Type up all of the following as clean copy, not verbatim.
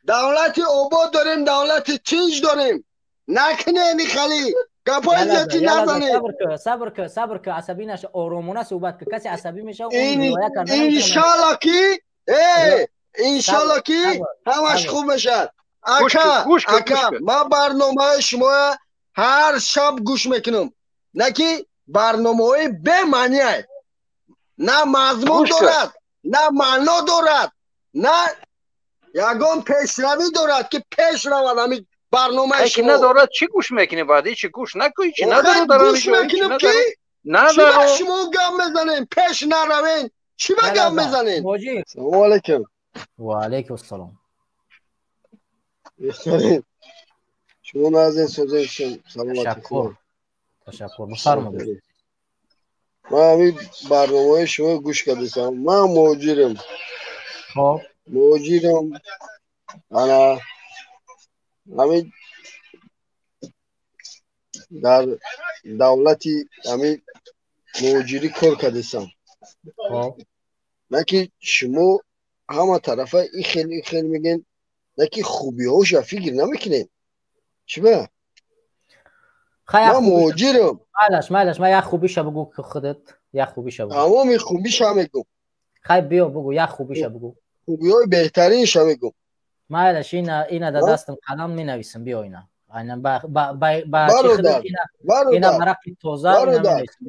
دولت اوبا داریم، دولت چینج داریم. نکنه اینی خلی گپای زیادی نزنه. صبر که عصبی نشه، آرومانه صحبت که کسی عصبی میشه اون روایت کردن. انشالله کی انشالله کی همش خوب میشه. اکا ما برنامه شما هر شب گوش میکنم، نه که برنامه های به معنی است، نه مضمون دارد، نه معنا دارد، نه یگان پیشروی دارد که پیش رود. همین برنامه شما ندارد. چی گوش میکنی؟ بعدی چی گوش نکنی؟ چی نداره گوش میکنیم که چی با شما گم میزنین؟ پیش نروین چی با گم میزنین؟ سلام علیکم. و علیکم السلام. شما نازین سوزین سلامتی خوب. تشکر. بفرمایید. من همین برنامه شما گوش کردم. من موجودم. خب موجودم. انا همین در دولتی همین موجودی کار کردم. خب نکی شما همه طرفه این خیلی میگن، نکی خوبی هاش فکر نمیکنین. چی با؟ من موجودم. مالش ما یک خوبیش بگو که خودت یک خوبیش بگو. تمام خوبیش هم میگم. خیلی بیا بگو یک خوبیش بگو. خوبی های بهترینش هم میگم. مالش اینا در دستم قلم می نویسم. بیا اینا برادر اینا برای توزه اینا می نویسم.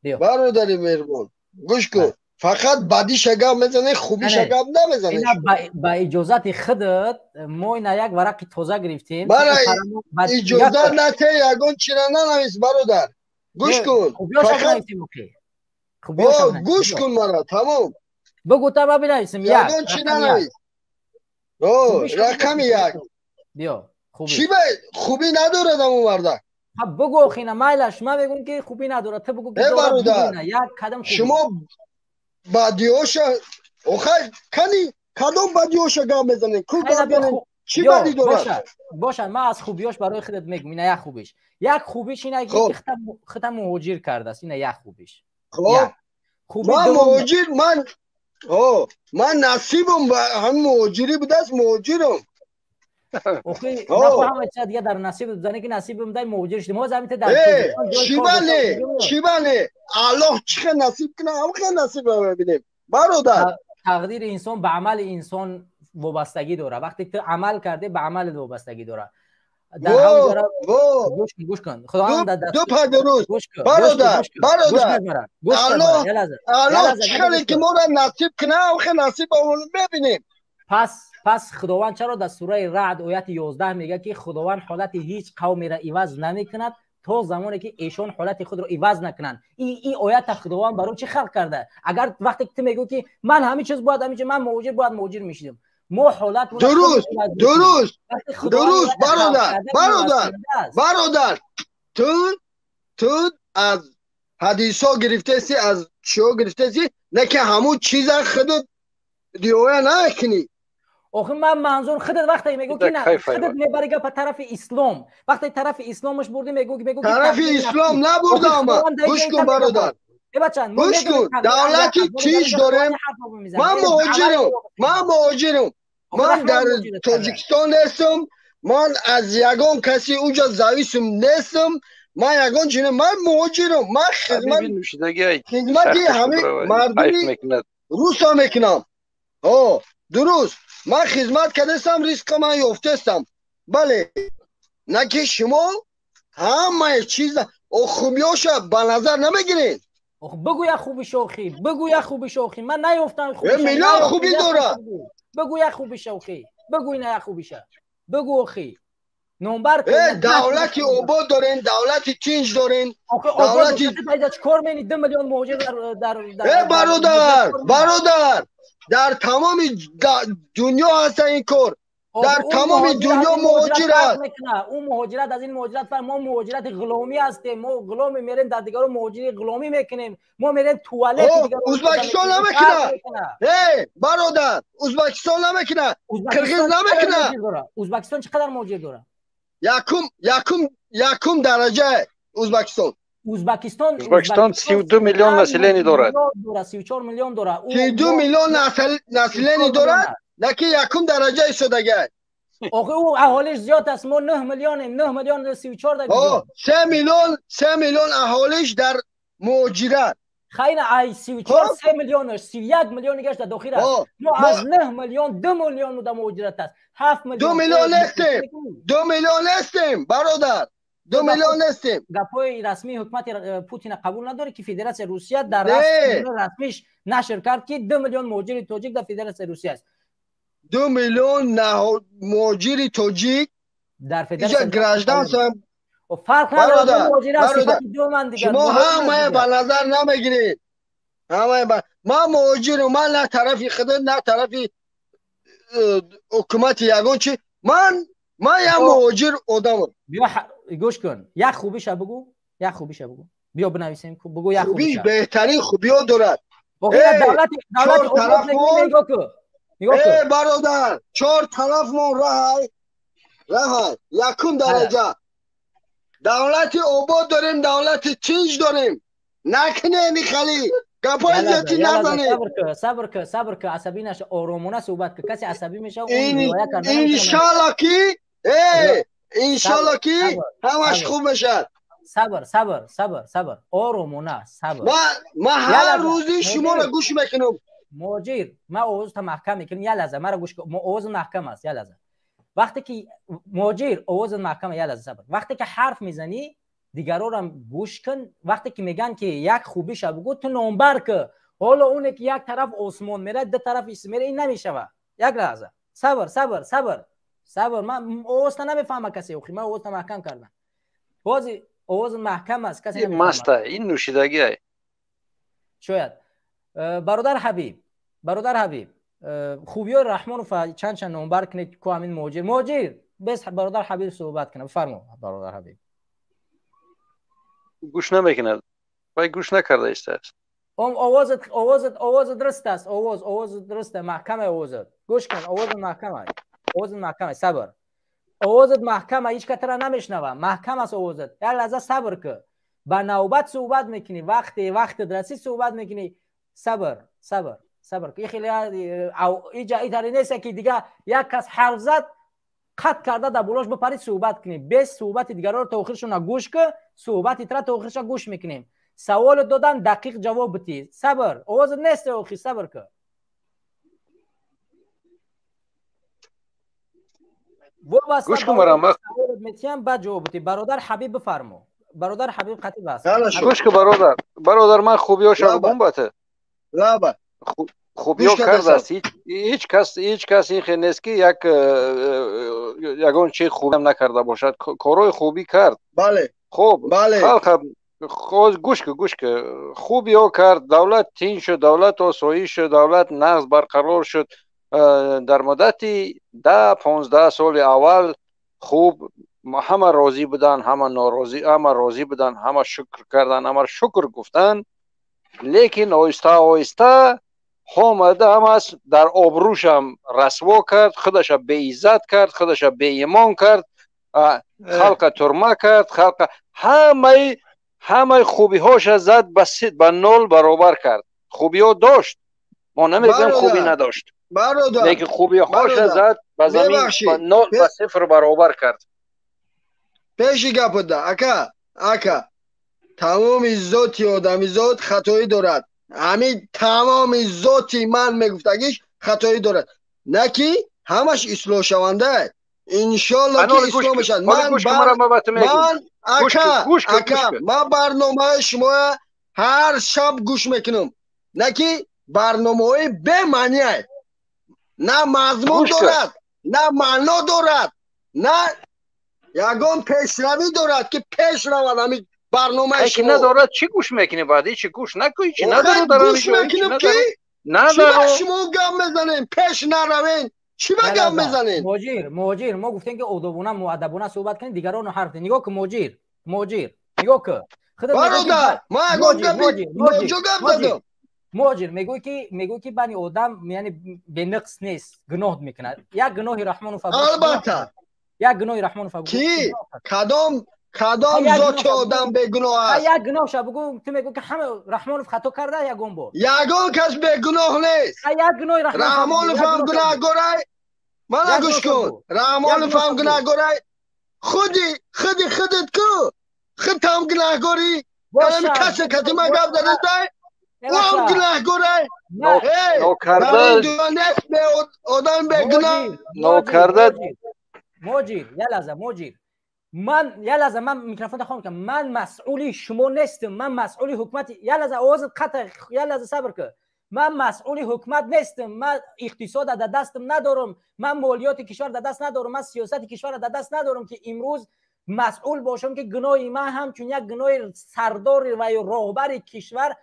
بیا برادر مهربان گوش کن. فقط بدی شگم میزنه، خوبی شگم نمیزنه. اینا با اجازت خودت ما اینا یک ورق توزه گرفتیم. برای اجازت نته یگان چیره ننویس برادر. گوش کن. فقط گوش کن مرا. تمام بگو تا ما بنویسیم. یگان چی ننویس. رقم یک. بیا خوبی. چی خوبی نداره دمو مرده. بگو خینا مایلش ما میگم که خوبی نداره، تو بگو که برادر یک قدم خوبی. شما بدیوش آخه کنی کدوم بدیوش گام بزنین کو گام چی بدی داره؟ باشه ما از خوبیاش برای خودت میگم. اینا یک خوبیش اینه که ختم مهاجر کرده است. اینا یک خوبیش. خب من مهاجر من نصیبم هم مهاجری بوده است. مهاجرم اوکی نفهم چه دیگه در نصیب زنی که نصیبم دای مهاجر شدیم. ما زمین در چی بله الله چه نصیب کنه هم که نصیب ببینیم برادر. تقدیر انسان به عمل انسان وابستگی داره. وقتی تو عمل کرده به عمل وابستگی داره. در همون جرا گوش کن خداوند دو پدروز برادر الله چه که ما را نصیب کنه هم که نصیب ببینیم. پس خداوند چرا در سوره رعد آیت 11 میگه که خداوند حالت هیچ قومی را عوض نمیکند تا زمانی که ایشان حالت خود را عوض نکنند. این آیت خداوند برای چی خلق کرده؟ اگر وقتی تو میگو که من همین چیز باید همین من مهاجر باید مهاجر میشدم، ما حالت درست برادر تو از حدیثا گرفته سی، از شو گرفته سی، نه که همون چیز خودت دیویا نکنی. آخه من منظور خودت وقتی میگو که نه خودت میبری به طرف اسلام، وقتی طرف اسلامش بردی میگو طرف اسلام نبردم. گوش کن برادر گوش کن. دولتی چیز دارم. من مهاجرم. من در تاجیکستان هستم. من از یگان کسی اونجا زویسم نیستم. من یگان چینه من مهاجرم. من خدمتی همه مردمی روس ها میکنم. درست من خدمت کردستم، ریسک من یافتستم. بله نه که شما همه چیز خوبیاشو به نظر نمیگیرین. بگو یا خوبی شوخی، بگو یا خوبی شوخی. من نیافتم خوبی میلیون خوبی داره. بگو یا خوبی شوخی، بگو اینا یا خوبی شه. بگو اخی نمبر دولتی اوبا دارین، دولتی چینج دارین. دولتی پیدا چیکار می‌کنید؟ 2 میلیون مهاجر در برادر در تمام دنیا هست این کار. در تمام دنیا مهاجر هست. اون مهاجرت از این مهاجرت ما مهاجرت غلامی هستیم. ما غلامی میریم در دیگران مهاجری غلامی میکنیم. ما میریم توالت دیگران. ازبکستان نمیکنه. برادر ازبکستان نمیکنه. قرقیز نمیکنه. ازبکستان چقدر مهاجر داره؟ یکم درجه ازبکستان 32 میلیون نسلینی دارد. 34 میلیون داره. 32 میلیون نسلینی دارد. نکی یکم درجه ایستادگی. آخه او اهالیش زیاد است. ما 9 میلیون 34 دیگه. 3 میلیون اهالیش در مهاجرت. خیلی ای 34 3 میلیونش 31 میلیون گشت در داخل است. ما از 9 میلیون 2 میلیون در مهاجرت است. 7 میلیون 2 میلیون هستیم. 2 میلیون هستیم برادر. 2 میلیون هستیم. گپای رسمی حکومت پوتین قبول نداره که فدراسیون روسیه در رسمیش نشر کرد که 2 میلیون مهاجر تاجیک در فدراسیون روسیه است. 2 میلیون مهاجر تاجیک در فدراسیون گراجدان و فرق نداره مهاجر صفت دو من دیگه. شما همه به نظر نمیگیرید. ما مهاجرم، من نه طرفی خود نه طرفی حکومت یگان چی. من یه مهاجر آدمم. بیا گوش کن، یک خوبیش بگو. بیا بنویسیم بگو یک خوبیش. بهترین خوبی‌ها دارد. دولت نگاه کن برادر، 4 طرف ما راه یکم درجه. دولت آباد داریم، دولت تیج داریم. نکنه نی خلی گپای زیادی نزنید. صبر که عصبی نشه، آرومانه صحبت که کسی عصبی میشه اون انشالله که همش خوب میشه. صبر آرومانه صبر. ما هر روزی شما رو گوش میکنم. مهاجر ما آواز تا محکم میکنیم. یه لحظه مرا گوش کن. آواز محکم است. یه لحظه. وقتی که مهاجر آواز محکم، یه لحظه صبر. وقتی که حرف میزنی دیگران هم گوش کن. وقتی که میگن که یک خوبیش بگو، تو نمبر که حالا اونه که یک طرف آسمان میره دو طرف ایست میره، این نمیشه. یک لحظه صبر. من آواز نمیفهمم کسی. من آواز محکم کردم. بازی آواز محکم است، کسی نمیفهمه. مسته این نوشیدگی شاید. برادر حبیب خوبی رحمان و چند نمبر کنه که همین مهاجر بس برادر حبیب صحبت کنه. بفرما برادر حبیب. گوش نمیکنه. وای گوش نکرده است. آواز درست است. آواز درسته، محکمه آوازت. گوش کن، آواز محکمه. صبر. آوازت محکمه، هیچ کتر نمیشنوه. محکم است آوازت. یه لحظه صبر که با نوبت صحبت میکنی. وقت درسی صحبت میکنی. صبر که خیلی ایجا نیست که دیگه یک کس حرف زد قطع کرده در بولاش بپرید صحبت کنی. بس صحبت دیگران رو تاخیرشون گوش که صحبت تر تاخیرش گوش میکنیم. سوال دادن دقیق جواب بدی. صبر. آواز نیست اوخی. صبر که گوش کن مرا. میتیم بعد جواب بدی. برادر حبیب بفرما. برادر حبیب خطیب است. گوش کن برادر من خوبیاشو بگم باته. خوبیو کرد است. هیچ کس این خیلی نیست که یگان چی خوبم نکرده باشد. کارهای خوبی کرد. بله. خوب. خلق گوش که خوبیو کرد. دولت تین شد، دولت آسایی شد، دولت نقض برقرار شد. در مدتی 10-15 سال اول خوب همه راضی بودن، همه ناراضی، همه راضی بودن، همه شکر کردن، همه شکر گفتن. لیکن آیسته آمده هم است در آبروش هم رسوا کرد، خودش به عزت کرد، خودش به ایمان کرد، خلق ترمه کرد، خلق همه خوبی هاش زد به 0 برابر کرد. خوبی ها داشت، ما نمیگم خوبی نداشت، لیکن خوبی هاش زد به زمین به 0 به 0 برابر کرد. پیشی گپ ده اکا تمام ذاتی آدمی ذات خطایی دارد. همین تمام ذاتی من میگفتگیش خطایی دارد، نه که همش اصلاح شونده. انشالله که اصلاح میشن. من برنامه شما هر شب گوش میکنم، نه که برنامه های به معنی، نه مضمون دارد، نه معنا دارد، نه یگان پیشروی دارد که پیش رود. همین برنامه شما ندارد. چی گوش میکنی؟ بعدی چی گوش نکنی؟ چی نداره گوش میکنیم که چی با شما گم میزنیم؟ پیش نروین چی با گم میزنیم؟ مهاجر ما گفتیم که ادبانه مؤدبانه صحبت کنید، دیگران حرف نگاه که مهاجر نگاه که برادر ما مهاجر میگوی که بنی آدم یعنی به نقص نیست، گناه میکنه. یک گناه رحمان و فضل البته یک گناه رحمان و فضل کی کدام کدام ذات آدم بگناه است؟ یک گناه شو بگو. تو میگو که همه رحمانوف خطا کرده یگون بار. یگون کس بگناه نیست. یک گناه رحمانوف هم گناهگاره. من گوش کن. رحمانوف هم گناهگاره. خودت کو خودت هم گناهگاری. یعنی کسی ما گفت داده او هم گناهگاره. نوکرده آدم بگناه. نوکرده موجیر موجیر من میکروفون خاموش کنم. من مسئولی شما نیستم. من مسئولی حکومت. یه لحظه آواز قطع. یه لحظه صبر کن. من مسئولی حکومت نیستم. من اقتصاد در دستم ندارم. من مالیات کشور در دست ندارم. من سیاست کشور در دست ندارم که امروز مسئول باشم که گناه من همچون یک گناه سردار و راهبر کشور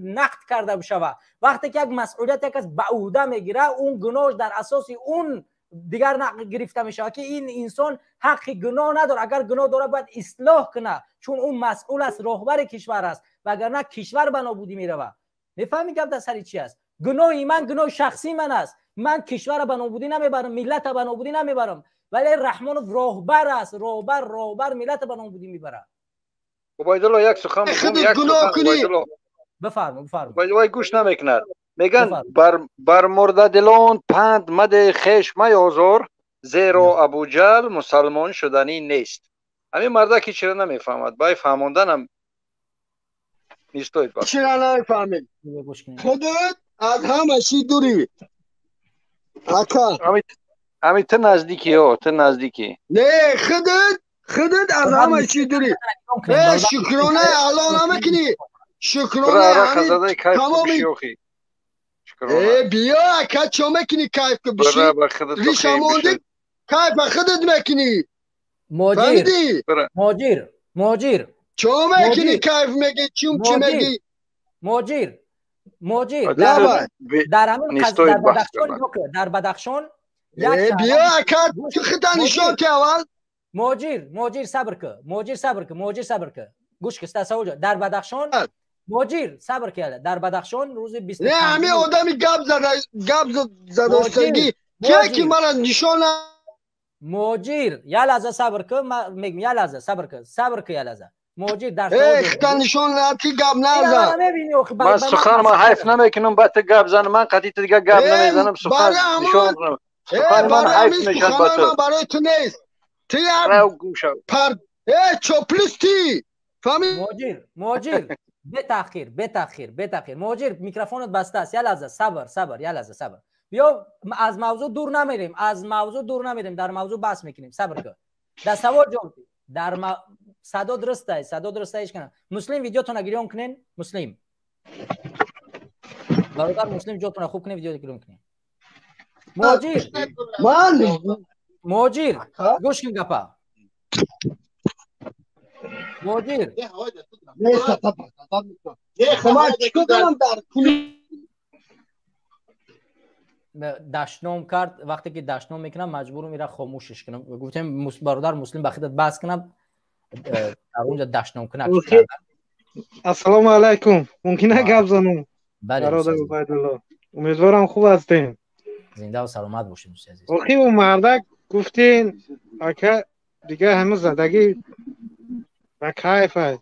نقد کرده بشه. وقتی که یک مسئولیت یک از به عهده میگیره اون گناهش در اساس اون دیگر گرفته میشه که این انسان حق گناه نداره. اگر گناه داره باید اصلاح کنه چون اون مسئول است، راهبر کشور است، وگرنه کشور به نابودی میره. میفهمی که در سر چی است؟ گناه من گناه شخصی من است. من کشور به نابودی نمیبرم، ملت به نابودی نمیبرم، ولی رحمانوف راهبر است. راهبر ملت به نابودی میبره. عبیدالله یک سخن عبیدالله بفرمایید. گوش نمیکند. میگن بر مرده دلان پند مده خیش میازار زیرا ابو جهل مسلمان شدنی نیست. همین مرده که چرا نمیفهمد؟ باید فهماندنم نیستوید. چرا نمیفهمید؟ خودت از همه چی دوری. اکا همین تو نزدیکی ها، تو نزدیکی. نه خودت از همه چی دوری. شکرانه الان نمیکنی. شکرانه همین تمامی. بیا اکا چو میکنی کیف که بشی ریشمونده کیف خودت میکنی. موجیر چو میکنی کیف میگی چی میگی موجیر در همین در بدخشان بیا اکا تو خطا نشان که اول موجیر صبر که گوش که تصور در بدخشان موجیر صبر کرده. در بدخشان روز 25 نه همه آدمی گپ زده استگی که مرا نشان. موجیر یه لحظه صبر کن. من میگم یه لحظه صبر کن یه لحظه. موجیر در خطا نشان لاتی گپ نزن. من سخن ما حیف نمیکنم بعد گپ زنم. من قطعی دیگه گپ نمیزنم. سخن نشان کنم. سخن من حیف نشان با تو. برای تو نیست. تو یار چوپلستی فهمی؟ موجیر به تاخیر موجیر میکروفونت بسته است. یه لحظه صبر. بیا از موضوع دور نمیریم. در موضوع بحث میکنیم. صبر کن. در سوال جواب در صدا درسته ایش کنن. مسلم ویدیوتون گیریم کنین. مسلم برادر مسلم جوتون خوب کنین ویدیو گیریم کنین. موجیر گوش کن گپا. موجیر دشنام کرد. وقتی که دشنام میکنم مجبور میره خاموشش کنم. گفتم برادر مسلم بخیدت بحث کنم در اونجا دشنام کنم. السلام علیکم. ممکنه گپ زنم؟ برادر عبیدالله امیدوارم خوب هستین. زنده و سلامت باشین. آخی اون مردک گفتین اکا دیگه همه زدگی و کیف هست.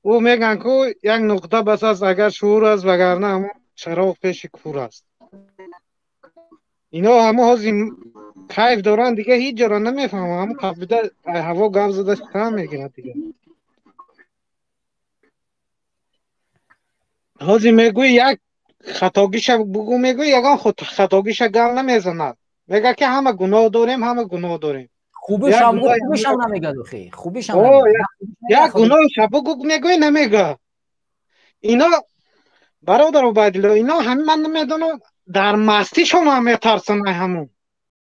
او میگن که یک نقطه بس است اگر شعور است وگرنه همون چراغ پیش کور است. اینا همه هازی کیف دارن دیگه هیچ جا را نمیفهمم. همون کپیده هوا گم زده شکم میگیرن دیگه. هازی میگوی یک خطاگیش بگو میگوی یکان خطاگیش گم نمیزند. میگه که همه گناه داریم. خوبیش هم نمیگه دوخی. یک گناه شبگو میگوی نمیگه. اینا برادر عبیدالله اینا همه من نمیدونم در مستی شما میترسن همون.